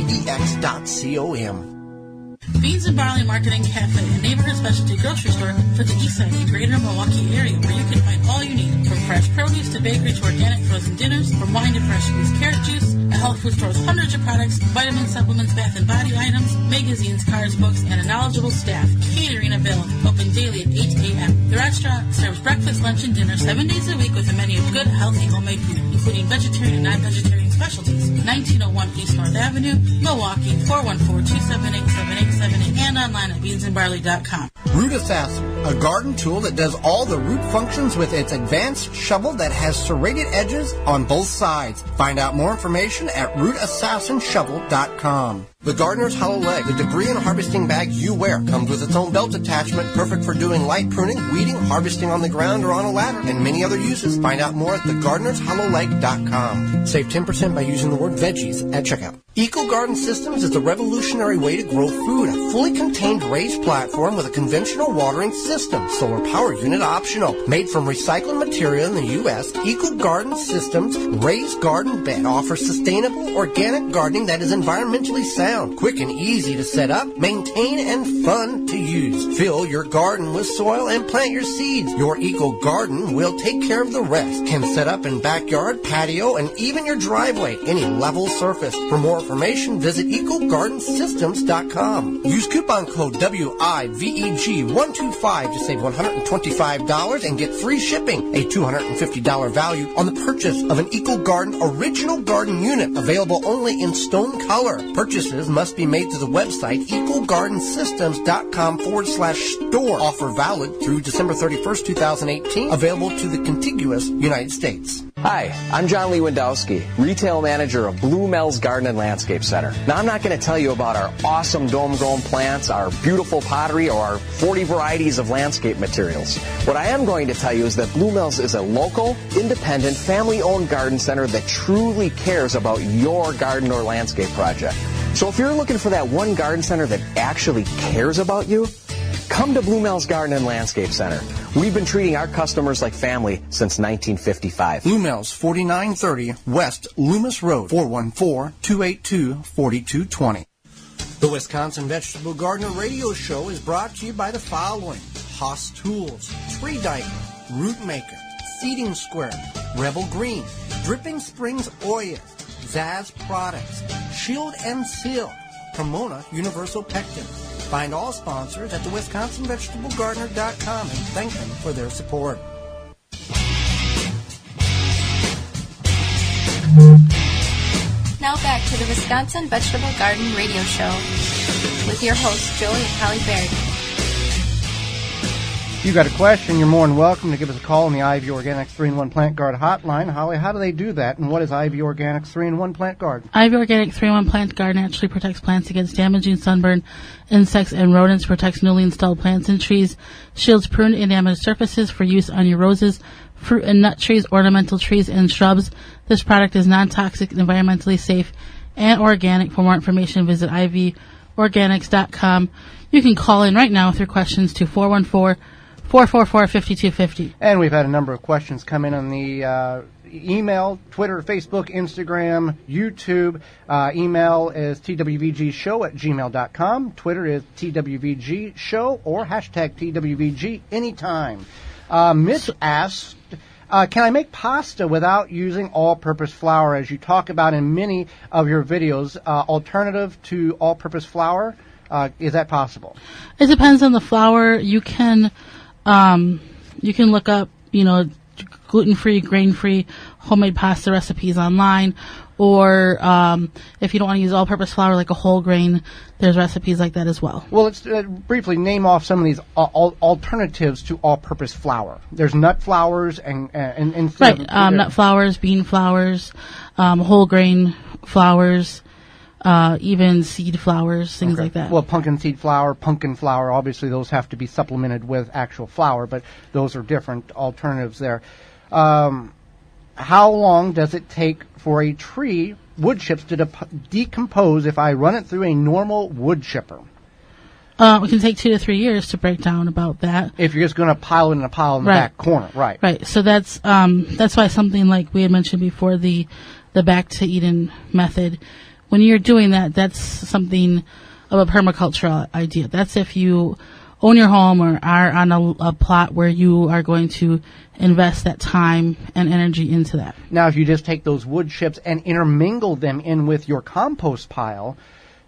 Beans and Barley Marketing Cafe, a neighborhood specialty grocery store for the east side and greater Milwaukee area where you can find all you need, from fresh produce to bakery to organic frozen dinners, from wine to fresh squeezed carrot juice. A health food store with hundreds of products, vitamins, supplements, bath and body items, magazines, cards, books, and a knowledgeable staff. Catering available, open daily at 8 a.m. The restaurant serves breakfast, lunch, and dinner 7 days a week with a menu of good, healthy, homemade food, including vegetarian and non-vegetarian specialties. 1901 East North Avenue, Milwaukee, 414-278-7878, and online at beansandbarley.com. Root Assassin, a garden tool that does all the root functions with its advanced shovel that has serrated edges on both sides. Find out more information at rootassassinshovel.com. The Gardener's Hollow Leg, the debris and harvesting bag you wear, comes with its own belt attachment, perfect for doing light pruning, weeding, harvesting on the ground or on a ladder, and many other uses. Find out more at thegardenershollowleg.com. Save 10% by using the word veggies at checkout. Eco Garden Systems is a revolutionary way to grow food. A fully contained raised platform with a conventional watering system. Solar power unit optional. Made from recycled material in the U.S., Eco Garden Systems raised garden bed offers sustainable organic gardening that is environmentally sound, quick and easy to set up, maintain, and fun to use. Fill your garden with soil and plant your seeds. Your Eco Garden will take care of the rest. Can set up in backyard, patio, and even your driveway. Any level surface. For more information, visit EcoGardenSystems.com. Use coupon code WIVEG125 to save $125 and get free shipping, a $250 value on the purchase of an Eco Garden Original Garden Unit, available only in stone color. Purchases must be made to the website EcoGardenSystems.com/store. Offer valid through December 31st, 2018. Available to the contiguous United States. Hi, I'm John Lewandowski, retail manager of Blue Mel's Garden and Landscape Center. Now, I'm not going to tell you about our awesome dome-grown plants, our beautiful pottery, or our 40 varieties of landscape materials. What I am going to tell you is that Blue Mel's is a local, independent, family-owned garden center that truly cares about your garden or landscape project. So if you're looking for that one garden center that actually cares about you, come to Blue Mel's Garden and Landscape Center. We've been treating our customers like family since 1955. Blue Mel's, 4930 West Loomis Road, 414-282-4220. The Wisconsin Vegetable Gardener Radio Show is brought to you by the following: Haas Tools, Tree Diker, Root Maker, Seeding Square, Rebel Green, Dripping Springs Oyas, Zaz Products, Shield and Seal, Pomona Universal Pectin. Find all sponsors at thewisconsinvegetablegardener.com and thank them for their support. Now back to the Wisconsin Vegetable Garden Radio Show with your hosts, Joey and Holly Baird. If you got a question, you're more than welcome to give us a call on the Ivy Organics 3-in-1 Plant Guard hotline. Holly, how do they do that, and what is Ivy Organics 3-in-1 Plant Guard? Ivy Organic 3-in-1 Plant Guard naturally protects plants against damaging sunburn, insects, and rodents, protects newly installed plants and trees, shields pruned and damaged surfaces for use on your roses, fruit and nut trees, ornamental trees, and shrubs. This product is non-toxic, environmentally safe, and organic. For more information, visit ivorganics.com. You can call in right now with your questions to 414-444-5250. And we've had a number of questions come in on the email, Twitter, Facebook, Instagram, YouTube. Email is twvgshow@gmail.com. Twitter is twvgshow or hashtag twvg anytime. Mitch asked, can I make pasta without using all-purpose flour, as you talk about in many of your videos? Alternative to all-purpose flour, is that possible? It depends on the flour. You can look up, gluten-free, grain-free homemade pasta recipes online, or if you don't want to use all-purpose flour like a whole grain, there's recipes like that as well. Well, let's briefly name off some of these alternatives to all-purpose flour. There's nut flours and right, nut flours, bean flours, whole grain flours, even seed flours, things like that. Well, pumpkin seed flour, pumpkin flour, obviously those have to be supplemented with actual flour, but those are different alternatives there. How long does it take for a tree, wood chips, to decompose if I run it through a normal wood chipper? It can take 2 to 3 years to break down about that. If you're just going to pile it in a pile in the back corner, right. Right, so that's why something like we had mentioned before, the Back to Eden method, when you're doing that, that's something of a permaculture idea. That's if you own your home or are on a plot where you are going to invest that time and energy into that. Now, if you just take those wood chips and intermingle them in with your compost pile,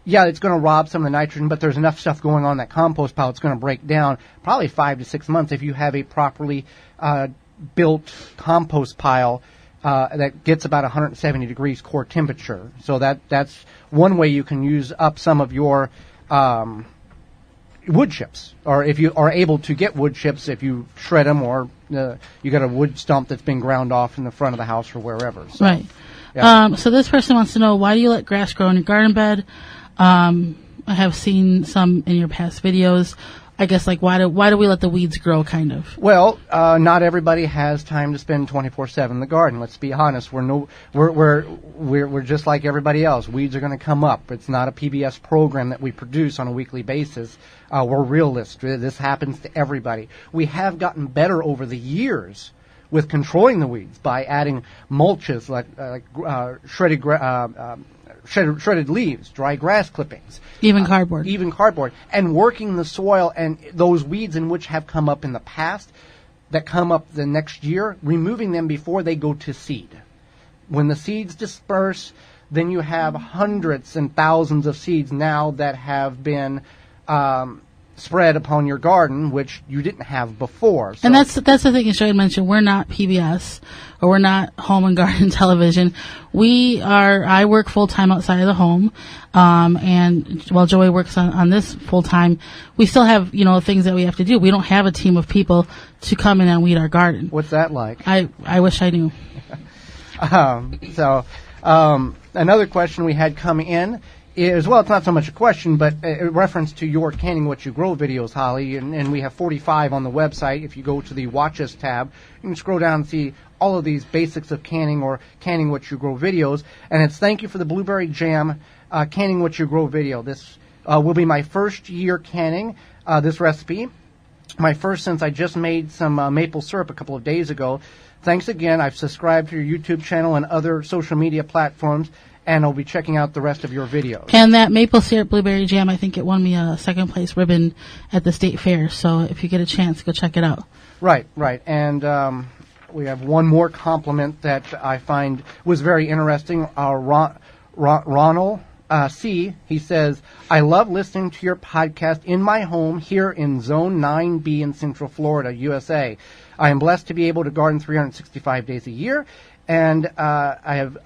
yeah, it's going to rob some of the nitrogen, but there's enough stuff going on in that compost pile, it's going to break down probably 5 to 6 months if you have a properly built compost pile that gets about 170 degrees core temperature. So that's one way you can use up some of your wood chips, or if you are able to get wood chips, if you shred them, or you got a wood stump that's been ground off in the front of the house or wherever. So, right. Yeah. So this person wants to know, why do you let grass grow in your garden bed? I have seen some in your past videos. I guess, like, why do we let the weeds grow, kind of? Well, not everybody has time to spend 24/7 in the garden. Let's be honest. We're just like everybody else. Weeds are going to come up. It's not a PBS program that we produce on a weekly basis. We're realists. This happens to everybody. We have gotten better over the years with controlling the weeds by adding mulches like shredded leaves, dry grass clippings. Even cardboard. And working the soil, and those weeds in which have come up in the past that come up the next year, removing them before they go to seed. When the seeds disperse, then you have hundreds and thousands of seeds now that have been spread upon your garden, which you didn't have before. So. And that's the thing, as Joey mentioned, we're not PBS, or we're not home and garden television. I work full-time outside of the home, and while Joey works on this full-time, we still have, things that we have to do. We don't have a team of people to come in and weed our garden. What's that like? I wish I knew. Another question we had come in is, well, it's not so much a question, but a reference to your Canning What You Grow videos, Holly, and we have 45 on the website. If you go to the Watch Us tab, you can scroll down and see all of these basics of canning or Canning What You Grow videos. And it's thank you for the blueberry jam Canning What You Grow video. This will be my first year canning this recipe. My first since I just made some maple syrup a couple of days ago. Thanks again. I've subscribed to your YouTube channel and other social media platforms, and I'll be checking out the rest of your videos. And that maple syrup blueberry jam, I think it won me a second place ribbon at the state fair. So if you get a chance, go check it out. Right. And we have one more compliment that I find was very interesting. Ronald C., he says, I love listening to your podcast in my home here in Zone 9B in Central Florida, USA. I am blessed to be able to garden 365 days a year, and I have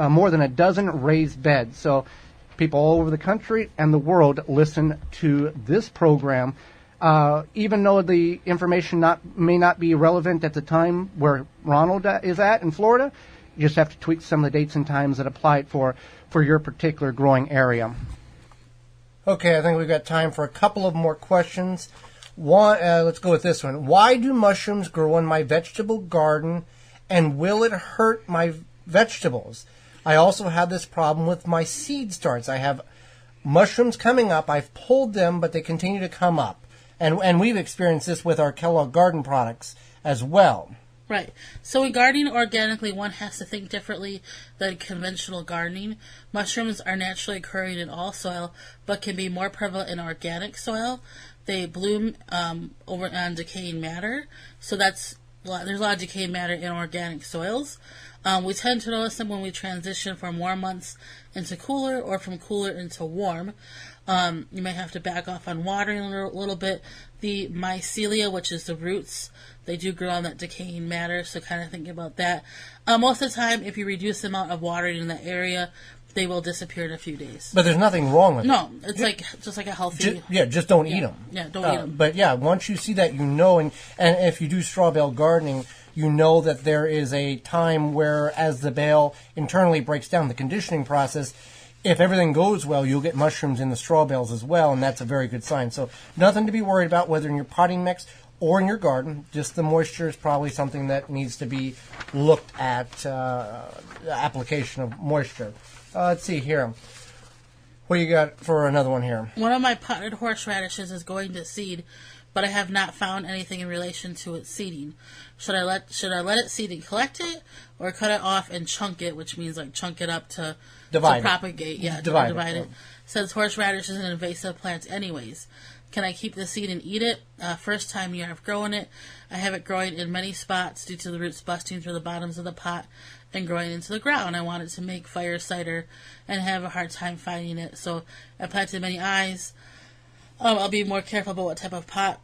more than a dozen raised beds. So people all over the country and the world listen to this program. Even though the information may not be relevant at the time where Ronald is at in Florida, you just have to tweak some of the dates and times that apply it for your particular growing area. Okay, I think we've got time for a couple of more questions. Let's go with this one. Why do mushrooms grow in my vegetable garden, and will it hurt my vegetables? I also have this problem with my seed starts. I have mushrooms coming up. I've pulled them, but they continue to come up. And we've experienced this with our Kellogg Garden products as well. Right. So in gardening organically, one has to think differently than conventional gardening. Mushrooms are naturally occurring in all soil, but can be more prevalent in organic soil. They bloom over on decaying matter. So there's a lot of decaying matter in organic soils. We tend to notice them when we transition from warm months into cooler or from cooler into warm. You may have to back off on watering a little bit. The mycelia, which is the roots, they do grow on that decaying matter, so kind of think about that. Most of the time, if you reduce the amount of watering in that area, they will disappear in a few days. But there's nothing wrong with it. No, it's just like a healthy... just don't eat them. Yeah, don't eat them. But yeah, once you see that, you know, and if you do straw bale gardening, you know that there is a time where as the bale internally breaks down, the conditioning process, if everything goes well, you'll get mushrooms in the straw bales as well, and that's a very good sign. So nothing to be worried about, whether in your potting mix or in your garden. Just the moisture is probably something that needs to be looked at, the application of moisture. Let's see here. What you got for another one here? One of my potted horseradishes is going to seed, but I have not found anything in relation to its seeding. Should I let it seed and collect it, or cut it off and chunk it, which means like chunk it up to propagate? Yeah, divide it. Since horseradish is an invasive plant anyways. Can I keep the seed and eat it? First time year I've grown it. I have it growing in many spots due to the roots busting through the bottoms of the pot and growing into the ground. I wanted to make fire cider and have a hard time finding it, so I planted many eyes. I'll be more careful about what type of pot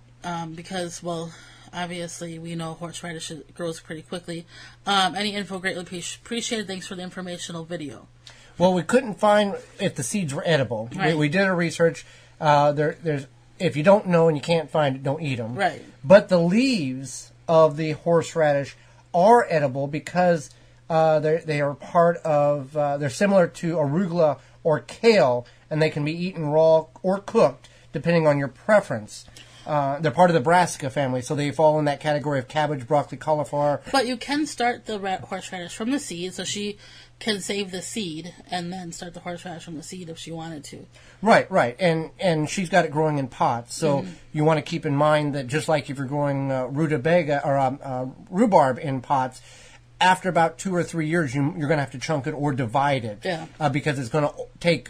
because, well, obviously we know horseradish grows pretty quickly. Any info greatly appreciated. Thanks for the informational video. Well, we couldn't find if the seeds were edible. Right. We did a research. There's if you don't know and you can't find it, don't eat them. Right. But the leaves of the horseradish are edible because they are part of. They're similar to arugula or kale, and they can be eaten raw or cooked depending on your preference. They're part of the brassica family, so they fall in that category of cabbage, broccoli, cauliflower. But you can start the horseradish from the seed, so she can save the seed and then start the horseradish from the seed if she wanted to. Right. And she's got it growing in pots, so you want to keep in mind that just like if you're growing rutabaga or rhubarb in pots, after about 2 or 3 years, you're going to have to chunk it or divide it because it's going to take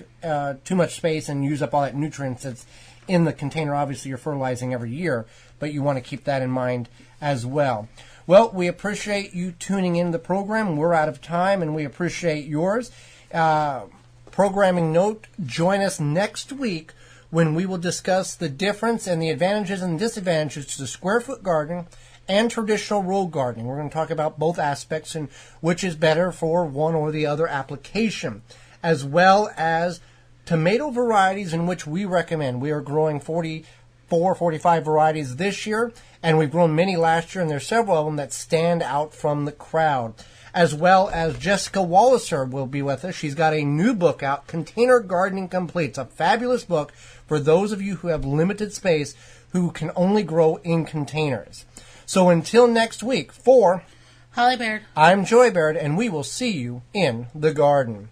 too much space and use up all that nutrients that's in the container. Obviously, you're fertilizing every year, but you want to keep that in mind as well. Well, we appreciate you tuning in to the program. We're out of time, and we appreciate yours. Programming note, join us next week when we will discuss the difference and the advantages and disadvantages to the square foot garden and traditional row gardening. We're going to talk about both aspects and which is better for one or the other application, as well as tomato varieties in which we recommend. We are growing 45 varieties this year, and we've grown many last year, and there's several of them that stand out from the crowd. As well as Jessica Walliser will be with us. She's got a new book out, Container Gardening Complete. It's a fabulous book for those of you who have limited space who can only grow in containers. So until next week, for Holly Baird, I'm Joy Baird, and we will see you in the garden.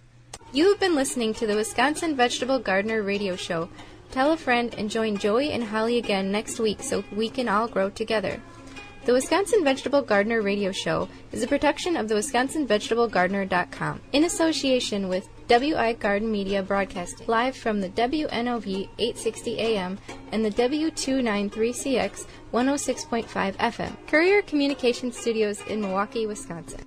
You have been listening to the Wisconsin Vegetable Gardener Radio Show. Tell a friend and join Joey and Holly again next week so we can all grow together. The Wisconsin Vegetable Gardener Radio Show is a production of the WisconsinVegetableGardener.com in association with WI Garden Media Broadcasting, live from the WNOV 860 AM and the W293CX 106.5 FM, Courier Communication Studios in Milwaukee, Wisconsin.